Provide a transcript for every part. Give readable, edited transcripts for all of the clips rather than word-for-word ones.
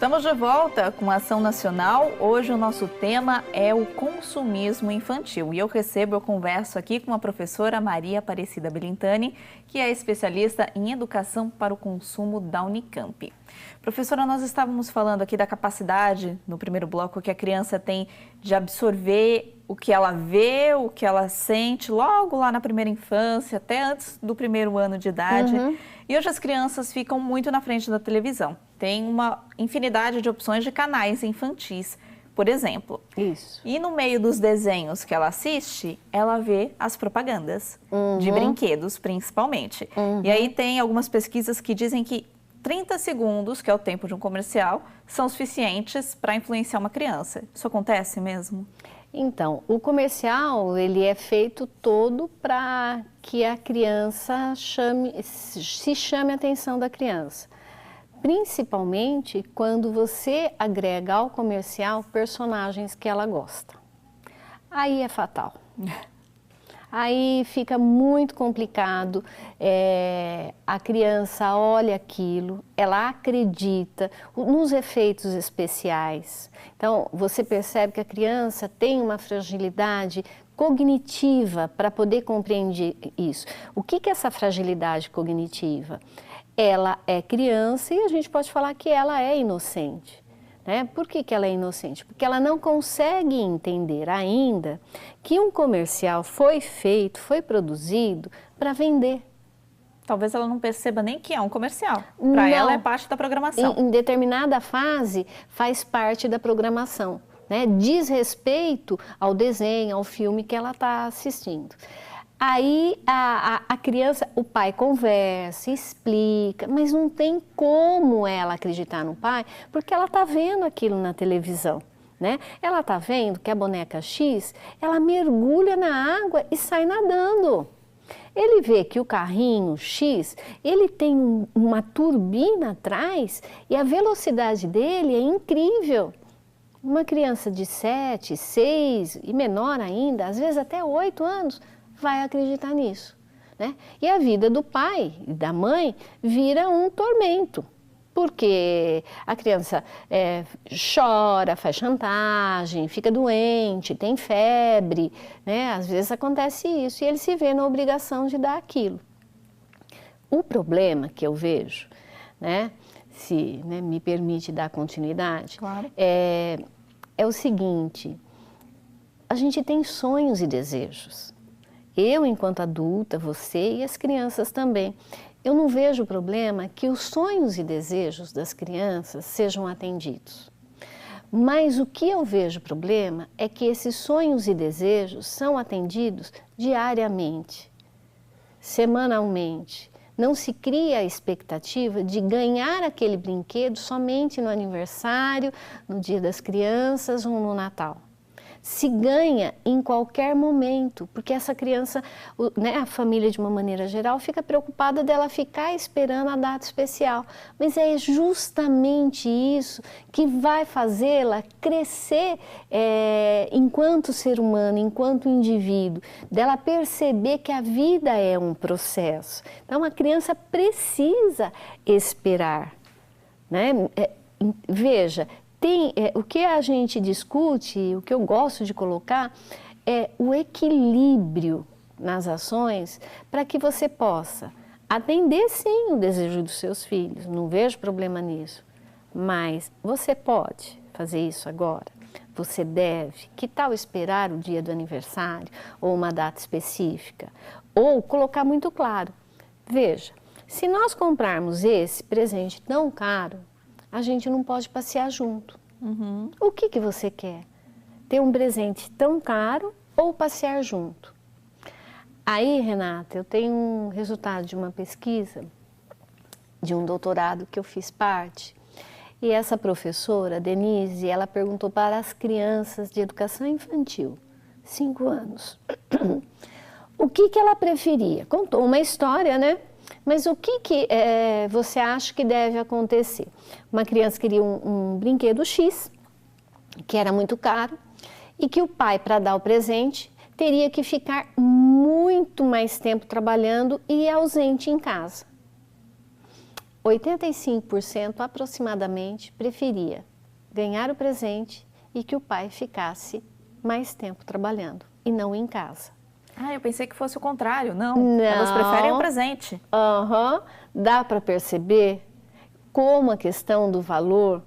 Estamos de volta com a Ação Nacional. Hoje o nosso tema é o consumismo infantil. E eu converso aqui com a professora Maria Aparecida Belintani, que é especialista em educação para o consumo da Unicamp. Professora, nós estávamos falando aqui da capacidade, no primeiro bloco, que a criança tem de absorver o que ela vê, o que ela sente, logo lá na primeira infância, até antes do primeiro ano de idade. E hoje as crianças ficam muito na frente da televisão. Tem uma infinidade de opções de canais infantis, por exemplo. Isso. E no meio dos desenhos que ela assiste, ela vê as propagandas de brinquedos, principalmente. E aí tem algumas pesquisas que dizem que 30 segundos, que é o tempo de um comercial, são suficientes para influenciar uma criança. Isso acontece mesmo? Então, o comercial, ele é feito todo para que a criança se chame a atenção da criança. Principalmente quando você agrega ao comercial personagens que ela gosta. Aí é fatal. Aí fica muito complicado, a criança olha aquilo, ela acredita nos efeitos especiais. Então, você percebe que a criança tem uma fragilidade cognitiva para poder compreender isso. O que é essa fragilidade cognitiva? Ela é criança e a gente pode falar que ela é inocente. Né? Por que ela é inocente? Porque ela não consegue entender ainda que um comercial foi feito, foi produzido para vender. Talvez ela não perceba nem que é um comercial. Para ela é parte da programação. Em determinada fase faz parte da programação, né? Diz respeito ao desenho, ao filme que ela está assistindo. Aí a criança, o pai conversa, explica, mas não tem como ela acreditar no pai, porque ela está vendo aquilo na televisão, né? Ela está vendo que a boneca X, ela mergulha na água e sai nadando. Ele vê que o carrinho X, ele tem uma turbina atrás e a velocidade dele é incrível. Uma criança de 7, 6 e menor ainda, às vezes até 8 anos, vai acreditar nisso, né? E a vida do pai e da mãe vira um tormento, porque a criança chora, faz chantagem, fica doente, tem febre, né? Às vezes acontece isso e ele se vê na obrigação de dar aquilo. O problema que eu vejo, né, se me permite dar continuidade, claro, é o seguinte: a gente tem sonhos e desejos. Eu, enquanto adulta, você e as crianças também. Eu não vejo problema que os sonhos e desejos das crianças sejam atendidos. Mas o que eu vejo problema é que esses sonhos e desejos são atendidos diariamente, semanalmente. Não se cria a expectativa de ganhar aquele brinquedo somente no aniversário, no Dia das Crianças ou no Natal. Se ganha em qualquer momento, porque essa criança, né, a família de uma maneira geral, fica preocupada dela ficar esperando a data especial. Mas é justamente isso que vai fazê-la crescer enquanto ser humano, enquanto indivíduo, dela perceber que a vida é um processo. Então a criança precisa esperar, né? Veja, o que a gente discute, o que eu gosto de colocar, é o equilíbrio nas ações para que você possa atender, sim, o desejo dos seus filhos, não vejo problema nisso, mas você pode fazer isso agora, você deve, que tal esperar o dia do aniversário ou uma data específica, ou colocar muito claro, veja, se nós comprarmos esse presente tão caro, a gente não pode passear junto. O que você quer? Ter um presente tão caro ou passear junto? Aí, Renata, eu tenho um resultado de uma pesquisa, de um doutorado que eu fiz parte. E essa professora, Denise, ela perguntou para as crianças de educação infantil, 5 anos, o que ela preferia. Contou uma história, né? Mas o que você acha que deve acontecer? Uma criança queria um brinquedo X, que era muito caro, e que o pai, para dar o presente, teria que ficar muito mais tempo trabalhando e ausente em casa. 85% aproximadamente preferia ganhar o presente e que o pai ficasse mais tempo trabalhando e não em casa. Ah, eu pensei que fosse o contrário. Não, elas preferem o presente. Dá para perceber como a questão do valor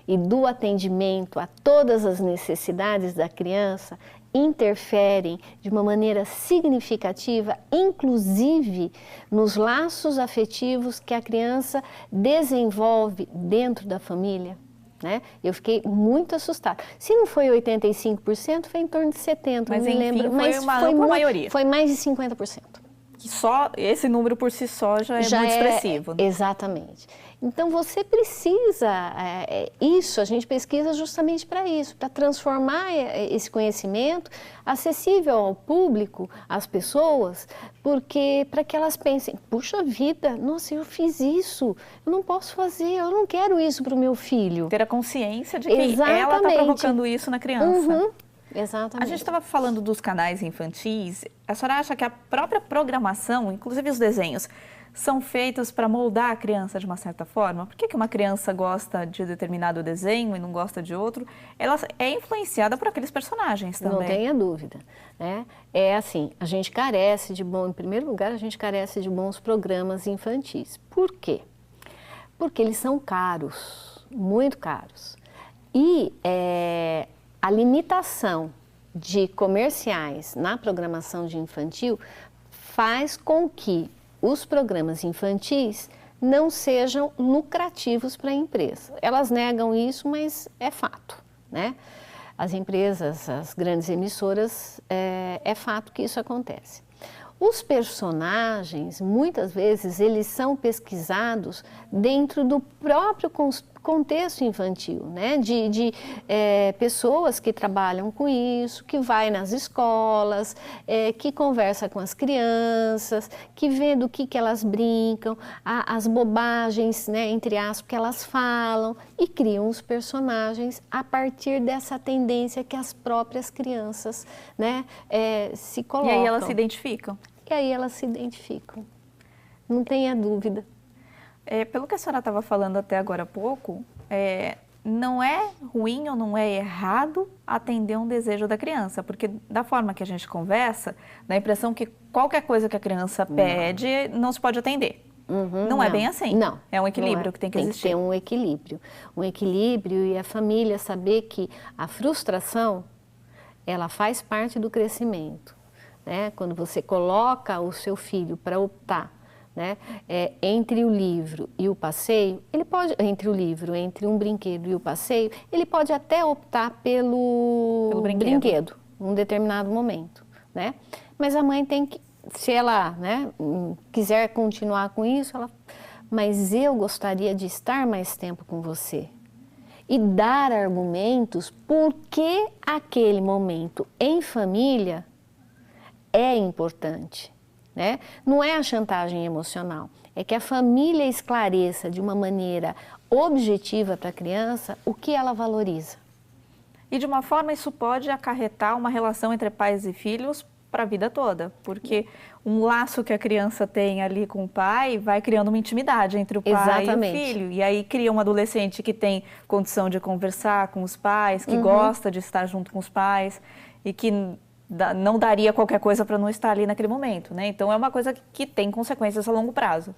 e do atendimento a todas as necessidades da criança interferem de uma maneira significativa, inclusive nos laços afetivos que a criança desenvolve dentro da família. Né? Eu fiquei muito assustada. Se não foi 85%, foi em torno de 70%, mas, não me enfim, lembro. Mas foi uma maioria. Foi mais de 50%. Que só esse número por si só já é muito expressivo. Né? Exatamente. Então você precisa, isso a gente pesquisa justamente para isso, para transformar esse conhecimento acessível ao público, às pessoas, porque para que elas pensem, puxa vida, nossa, eu fiz isso, eu não posso fazer, eu não quero isso para o meu filho. Ter a consciência de que ela está provocando isso na criança. Exatamente. A gente estava falando dos canais infantis. A senhora acha que a própria programação, inclusive os desenhos, são feitos para moldar a criança de uma certa forma? Por que uma criança gosta de determinado desenho e não gosta de outro? Ela é influenciada por aqueles personagens também. Não tenha dúvida. Né? É assim, a gente carece de em primeiro lugar, a gente carece de bons programas infantis. Por quê? Porque eles são caros, muito caros. E a limitação de comerciais na programação de infantil faz com que os programas infantis não sejam lucrativos para a empresa. Elas negam isso, mas é fato, né? As empresas, as grandes emissoras, é fato que isso acontece. Os personagens, muitas vezes, eles são pesquisados dentro do próprio contexto infantil, né? De pessoas que trabalham com isso, que vai nas escolas, que conversa com as crianças, que vê do que elas brincam, as bobagens, né, entre aspas, que elas falam e criam os personagens a partir dessa tendência que as próprias crianças, né, se colocam. E aí elas se identificam? E aí elas se identificam, não tenha dúvida. Pelo que a senhora estava falando até agora há pouco, não é ruim ou não é errado atender um desejo da criança, porque da forma que a gente conversa, dá a impressão que qualquer coisa que a criança pede não se pode atender. Não é bem assim. Não. É um equilíbrio que tem que existir. Tem que ter um equilíbrio. Um equilíbrio e a família saber que a frustração, ela faz parte do crescimento. Né? Quando você coloca o seu filho para optar, né, entre o livro e o passeio, ele pode, entre um brinquedo e o passeio, ele pode até optar pelo brinquedo, num determinado momento, né? Mas a mãe tem que, se ela, né, quiser continuar com isso, mas eu gostaria de estar mais tempo com você. E dar argumentos por que aquele momento em família é importante. Né? Não é a chantagem emocional, é que a família esclareça de uma maneira objetiva para a criança o que ela valoriza. E de uma forma isso pode acarretar uma relação entre pais e filhos para a vida toda, porque um laço que a criança tem ali com o pai vai criando uma intimidade entre o pai e o filho. E aí cria um adolescente que tem condição de conversar com os pais, que gosta de estar junto com os pais e que não daria qualquer coisa para não estar ali naquele momento, né? Então é uma coisa que tem consequências a longo prazo.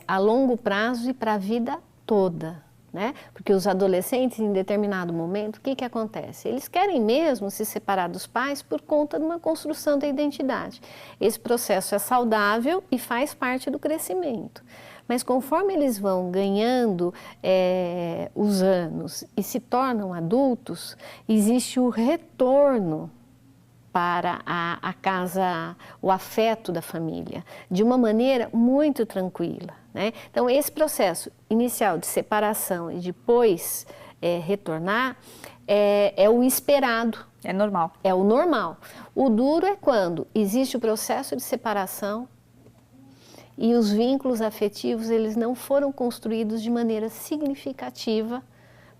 A longo prazo e para a vida toda, né? Porque os adolescentes, em determinado momento, o que acontece? Eles querem mesmo se separar dos pais por conta de uma construção da identidade. Esse processo é saudável e faz parte do crescimento. Mas conforme eles vão ganhando os anos e se tornam adultos, existe o retorno para a casa, o afeto da família, de uma maneira muito tranquila. Né? Então, esse processo inicial de separação e depois retornar é o esperado. É normal. É o normal. O duro é quando existe o processo de separação e os vínculos afetivos eles não foram construídos de maneira significativa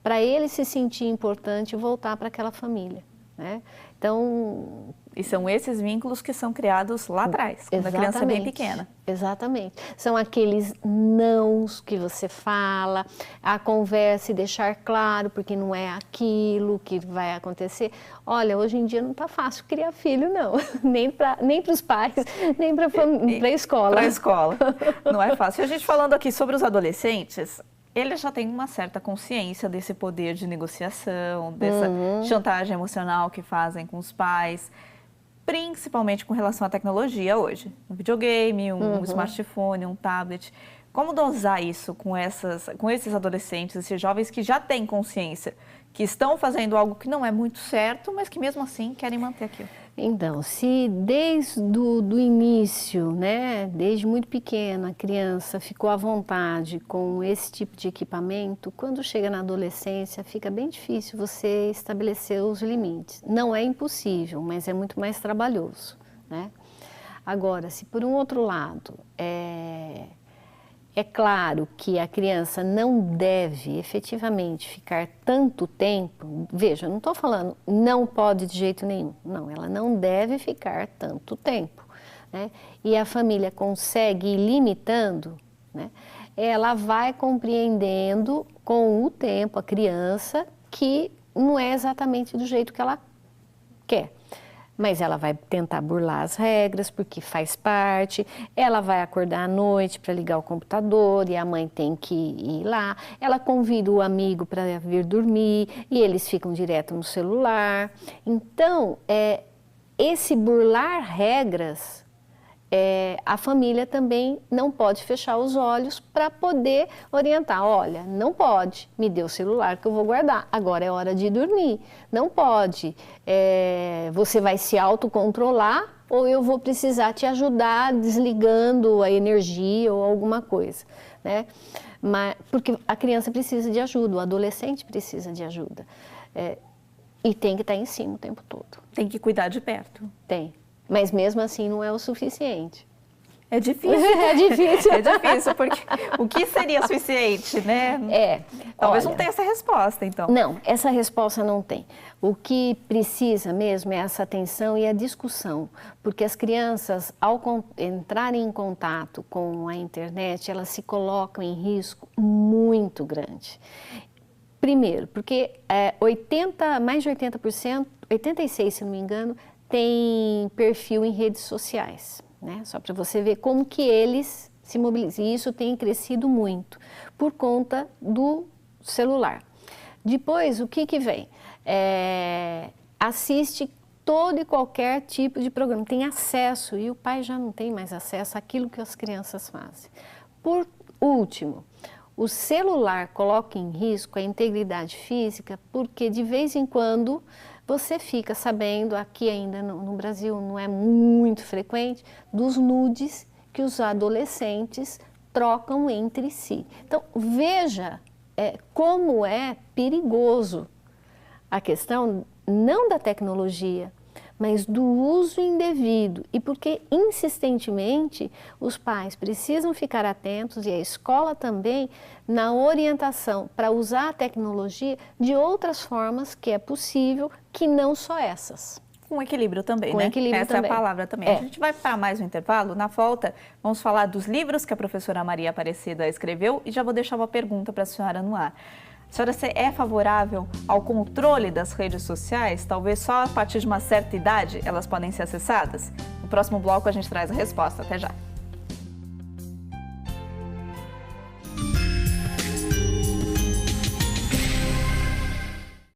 para ele se sentir importante e voltar para aquela família. Né? Então, E são esses vínculos que são criados lá atrás, quando a criança é bem pequena. Exatamente. São aqueles nãos que você fala, a conversa e deixar claro, porque não é aquilo que vai acontecer. Olha, hoje em dia não está fácil criar filho, não. Nem para os pais, nem para a escola. Para a escola. Não é fácil. E a gente falando aqui sobre os adolescentes, eles já têm uma certa consciência desse poder de negociação, dessa chantagem emocional que fazem com os pais, principalmente com relação à tecnologia hoje. Um videogame, um smartphone, um tablet. Como dosar isso com esses adolescentes, esses jovens que já têm consciência, que estão fazendo algo que não é muito certo, mas que mesmo assim querem manter aquilo? Então, se desde do início, né, desde muito pequena, a criança ficou à vontade com esse tipo de equipamento, quando chega na adolescência fica bem difícil você estabelecer os limites. Não é impossível, mas é muito mais trabalhoso, né? Agora, se por um outro lado, é claro que a criança não deve efetivamente ficar tanto tempo, veja, eu não estou falando não pode de jeito nenhum, não, ela não deve ficar tanto tempo, né? E a família consegue ir limitando, né? Ela vai compreendendo com o tempo, a criança, que não é exatamente do jeito que ela quer. Mas ela vai tentar burlar as regras, porque faz parte, ela vai acordar à noite para ligar o computador e a mãe tem que ir lá, ela convida o amigo para vir dormir e eles ficam direto no celular. Então, esse burlar regras, a família também não pode fechar os olhos para poder orientar. Olha, não pode, me dê o celular que eu vou guardar, agora é hora de dormir. Não pode, você vai se autocontrolar ou eu vou precisar te ajudar desligando a energia ou alguma coisa, né? Porque a criança precisa de ajuda, o adolescente precisa de ajuda. E tem que estar em cima o tempo todo. Tem que cuidar de perto. Tem. Mas mesmo assim não é o suficiente. É difícil. É difícil. É difícil, porque o que seria suficiente, né? Talvez não tenha essa resposta, então. Não, essa resposta não tem. O que precisa mesmo é essa atenção e a discussão, porque as crianças, ao entrarem em contato com a internet, elas se colocam em risco muito grande. Primeiro, porque mais de 80%, 86% se não me engano, tem perfil em redes sociais, né? Só para você ver como que eles se mobilizam. E isso tem crescido muito por conta do celular. Depois, o que vem? Assiste todo e qualquer tipo de programa, tem acesso, e o pai já não tem mais acesso àquilo que as crianças fazem. Por último, o celular coloca em risco a integridade física, porque de vez em quando você fica sabendo, aqui ainda no Brasil não é muito frequente, dos nudes que os adolescentes trocam entre si. Então, veja como é perigoso a questão não da tecnologia, mas do uso indevido, e porque insistentemente os pais precisam ficar atentos, e a escola também, na orientação para usar a tecnologia de outras formas que é possível, que não só essas. Com equilíbrio também, com né? Equilíbrio Essa também. É a palavra também. A gente vai para mais um intervalo. Na volta, vamos falar dos livros que a professora Maria Aparecida escreveu e já vou deixar uma pergunta para a senhora no ar. A senhora é favorável ao controle das redes sociais? Talvez só a partir de uma certa idade elas podem ser acessadas? No próximo bloco a gente traz a resposta. Até já!